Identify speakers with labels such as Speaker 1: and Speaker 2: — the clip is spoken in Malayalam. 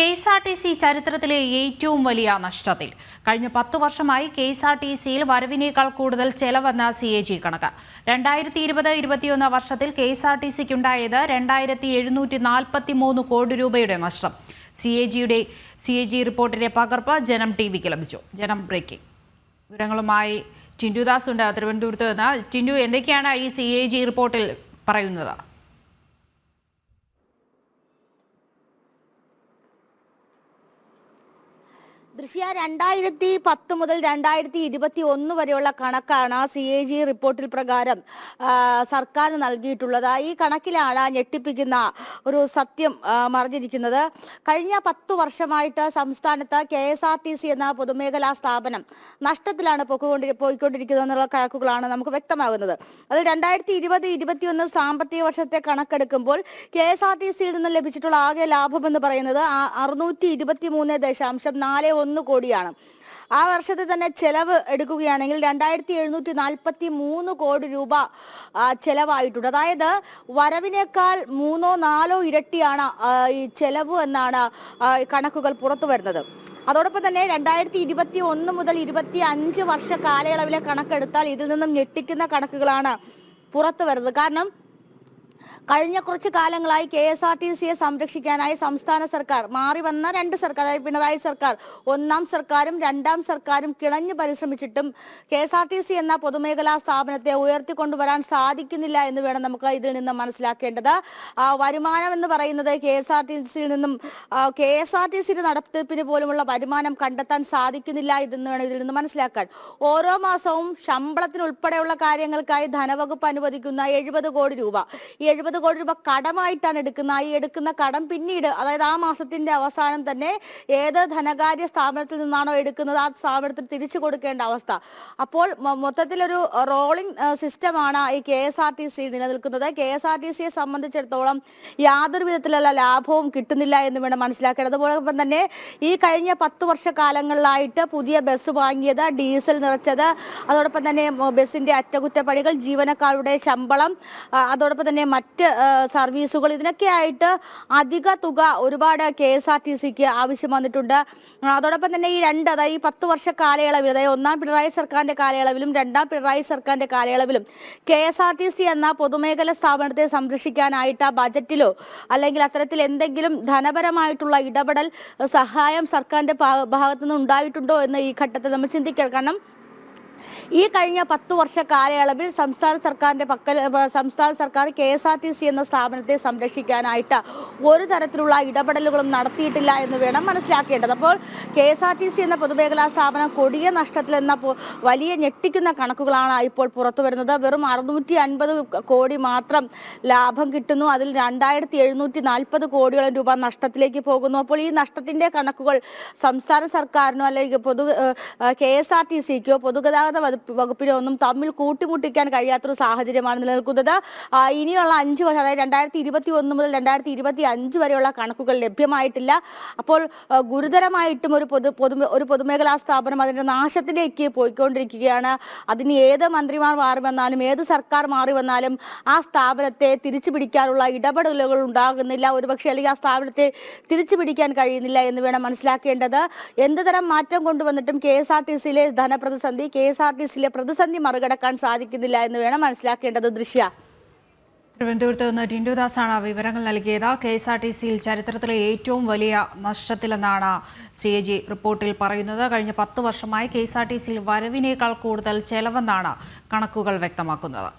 Speaker 1: കെഎസ്ആർടിസി ചരിത്രത്തിലെ ഏറ്റവും വലിയ നഷ്ടത്തിൽ. കഴിഞ്ഞ 10 വർഷമായി കെഎസ്ആർടിസിയിൽ വരവിനേക്കാൾ കൂടുതൽ ചെലവെന്ന CAG കണക്ക്. 2020-21 വർഷത്തിൽ കെഎസ്ആർടിസിക്കുണ്ടായത് 2743 കോടി രൂപയുടെ നഷ്ടം. CAG റിപ്പോർട്ടിന്റെ പകർപ്പ് ജനം ടിവിക്ക് ലഭിച്ചു. ജനം ബ്രേക്കിംഗ് വിവരങ്ങളുമായി ടിൻഡുദാസ് ഉണ്ട് തിരുവനന്തപുരത്ത് നിന്ന്. ടിൻഡു, എന്തൊക്കെയാണ് ഈ CAG റിപ്പോർട്ടിൽ പറയുന്നത്?
Speaker 2: ദൃശ്യ 2010 മുതൽ 2021 വരെയുള്ള കണക്കാണ് CAG റിപ്പോർട്ടിൽ പ്രകാരം സർക്കാർ നൽകിയിട്ടുള്ളത്. ഈ കണക്കിലാണ് ഞെട്ടിപ്പിക്കുന്ന ഒരു സത്യം മറിഞ്ഞിരിക്കുന്നത്. കഴിഞ്ഞ 10 വർഷമായിട്ട് സംസ്ഥാനത്ത് KSRTC എന്ന പൊതുമേഖലാ സ്ഥാപനം നഷ്ടത്തിലാണ് പോയിക്കൊണ്ടിരിക്കുന്നത് എന്നുള്ള കണക്കുകളാണ് നമുക്ക് വ്യക്തമാകുന്നത്. അത് 2020-21 സാമ്പത്തിക വർഷത്തെ കണക്കെടുക്കുമ്പോൾ KSRTCയിൽ നിന്ന് ലഭിച്ചിട്ടുള്ള ആകെ ലാഭം എന്ന് പറയുന്നത് 623.41 കോടിയാണ്. ആ വർഷത്തെ തന്നെ ചെലവ് എടുക്കുകയാണെങ്കിൽ 2743 കോടി രൂപ ചെലവായിട്ടുണ്ട്. അതായത് വരവിനേക്കാൾ 3-4 ഇരട്ടിയാണ് ഈ ചെലവ് എന്നാണ് കണക്കുകൾ പുറത്തു വരുന്നത്. അതോടൊപ്പം തന്നെ 2021 മുതൽ 25 വർഷ കാലയളവിലെ കണക്കെടുത്താൽ ഇതിൽ നിന്നും ഞെട്ടിക്കുന്ന കണക്കുകളാണ് പുറത്തു വരുന്നത്. കാരണം കഴിഞ്ഞ കുറച്ചു കാലങ്ങളായി KSRTCയെ സംരക്ഷിക്കാനായി സംസ്ഥാന സർക്കാർ മാറി വന്ന രണ്ട് സർക്കാർ, അതായത് പിണറായി സർക്കാർ ഒന്നാം സർക്കാരും രണ്ടാം സർക്കാരും കിണഞ്ഞു പരിശ്രമിച്ചിട്ടും KSRTC എന്ന പൊതുമേഖലാ സ്ഥാപനത്തെ ഉയർത്തിക്കൊണ്ടുവരാൻ സാധിക്കുന്നില്ല എന്ന് വേണം നമുക്ക് ഇതിൽ നിന്ന് മനസ്സിലാക്കേണ്ടത്. വരുമാനം എന്ന് പറയുന്നത് KSRTCയിൽ നിന്നും KSRTCയുടെ നടത്തിപ്പിന് പോലുമുള്ള വരുമാനം കണ്ടെത്താൻ സാധിക്കുന്നില്ല എന്ന് വേണം ഇതിൽ നിന്ന് മനസ്സിലാക്കാൻ. ഓരോ മാസവും ശമ്പളത്തിനുൾപ്പെടെയുള്ള കാര്യങ്ങൾക്കായി ധനവകുപ്പ് അനുവദിക്കുന്ന 70 കോടി രൂപ, ഈ 70 കോടി രൂപ കടമായിട്ടാണ് എടുക്കുന്നത്. ഈ എടുക്കുന്ന കടം പിന്നീട്, അതായത് ആ മാസത്തിന്റെ അവസാനം തന്നെ ഏത് ധനകാര്യ സ്ഥാപനത്തിൽ നിന്നാണോ എടുക്കുന്നത് ആ സ്ഥാപനത്തിൽ തിരിച്ചു കൊടുക്കേണ്ട അവസ്ഥ. അപ്പോൾ മൊത്തത്തിലൊരു റോളിംഗ് സിസ്റ്റമാണ് ഈ KSRTC നിലനിൽക്കുന്നത്. KSRTCയെ സംബന്ധിച്ചിടത്തോളം യാതൊരു വിധത്തിലുള്ള ലാഭവും കിട്ടുന്നില്ല എന്ന് വേണം മനസ്സിലാക്കേണ്ടത്. അതുപോലെ തന്നെ ഈ കഴിഞ്ഞ 10 വർഷക്കാലങ്ങളിലായിട്ട് പുതിയ ബസ് വാങ്ങിയത്, ഡീസൽ നിറച്ചത്, അതോടൊപ്പം തന്നെ ബസിന്റെ അറ്റകുറ്റപ്പണികൾ, ജീവനക്കാരുടെ ശമ്പളം, അതോടൊപ്പം തന്നെ മറ്റ് സർവീസുകൾ, ഇതിനൊക്കെ ആയിട്ട് അധിക തുക ഒരുപാട് KSRTCക്ക് ആവശ്യം വന്നിട്ടുണ്ട്. അതോടൊപ്പം തന്നെ അതായത് ഈ 10 വർഷ കാലയളവിൽ, അതായത് ഒന്നാം പിണറായി സർക്കാരിന്റെ കാലയളവിലും രണ്ടാം പിണറായി സർക്കാരിന്റെ കാലയളവിലും KSRTC എന്ന പൊതുമേഖല സ്ഥാപനത്തെ സംരക്ഷിക്കാനായിട്ട് ബജറ്റിലോ അല്ലെങ്കിൽ അത്തരത്തിൽ എന്തെങ്കിലും ധനപരമായിട്ടുള്ള ഇടപെടൽ സഹായം സർക്കാരിന്റെ ഭാഗത്തുനിന്ന് ഉണ്ടായിട്ടുണ്ടോ എന്ന് ഈ ഘട്ടത്തിൽ നമ്മൾ ചിന്തിക്കണം. കാരണം ഈ കഴിഞ്ഞ 10 വർഷ കാലയളവിൽ സംസ്ഥാന സർക്കാർ KSRTC എന്ന സ്ഥാപനത്തെ സംരക്ഷിക്കാനായിട്ട് ഒരു തരത്തിലുള്ള ഇടപെടലുകളും നടത്തിയിട്ടില്ല എന്ന് വേണം മനസ്സിലാക്കേണ്ടത്. അപ്പോൾ KSRTC എന്ന പൊതുമേഖലാ സ്ഥാപനം കൊടിയ നഷ്ടത്തിലെന്ന വലിയ ഞെട്ടിക്കുന്ന കണക്കുകളാണ് ഇപ്പോൾ പുറത്തു വരുന്നത്. വെറും 650 കോടി മാത്രം ലാഭം കിട്ടുന്നു. അതിൽ 2740 കോടിയോളം രൂപ നഷ്ടത്തിലേക്ക് പോകുന്നു. അപ്പോൾ ഈ നഷ്ടത്തിന്റെ കണക്കുകൾ സംസ്ഥാന സർക്കാരിനോ അല്ലെങ്കിൽ KSRTCക്കോ പൊതുഗതാഗത വകുപ്പിനോ ഒന്നും തമ്മിൽ കൂട്ടിമുട്ടിക്കാൻ കഴിയാത്തൊരു സാഹചര്യമാണ് നിലനിൽക്കുന്നത്. ഇനിയുള്ള 5 വർഷം, അതായത് 2021 മുതൽ 2025 വരെയുള്ള കണക്കുകൾ ലഭ്യമായിട്ടില്ല. അപ്പോൾ ഗുരുതരമായിട്ടും ഒരു പൊതുമേഖലാ സ്ഥാപനം അതിന്റെ നാശത്തിലേക്ക് പോയിക്കൊണ്ടിരിക്കുകയാണ്. അതിന് ഏത് മന്ത്രിമാർ മാറി വന്നാലും ഏത് സർക്കാർ മാറി വന്നാലും ആ സ്ഥാപനത്തെ തിരിച്ചു പിടിക്കാനുള്ള ഇടപെടലുകൾ ഉണ്ടാകുന്നില്ല. ഒരുപക്ഷെ അല്ലെങ്കിൽ ആ സ്ഥാപനത്തെ തിരിച്ചു പിടിക്കാൻ കഴിയുന്നില്ല എന്ന് വേണം മനസ്സിലാക്കേണ്ടത്. എന്ത് തരം മാറ്റം കൊണ്ടുവന്നിട്ടും KSRTCയിലെ ധനപ്രതിസന്ധി, KSRTCയിലെ പ്രതിസന്ധി മറികടക്കാൻ സാധിക്കുന്നില്ല എന്ന് വേണം മനസ്സിലാക്കേണ്ടത്. ദൃശ്യ
Speaker 1: തിരുവനന്തപുരത്ത് നിന്ന് ടിൻഡുദാസാണ് വിവരങ്ങൾ നൽകിയത്. KSRTCയിൽ ചരിത്രത്തിലെ ഏറ്റവും വലിയ നഷ്ടത്തിലെന്നാണ് CAG റിപ്പോർട്ടിൽ പറയുന്നത്. കഴിഞ്ഞ 10 വർഷമായി KSRTCയിൽ വരവിനേക്കാൾ കൂടുതൽ ചെലവെന്നാണ് കണക്കുകൾ വ്യക്തമാക്കുന്നത്.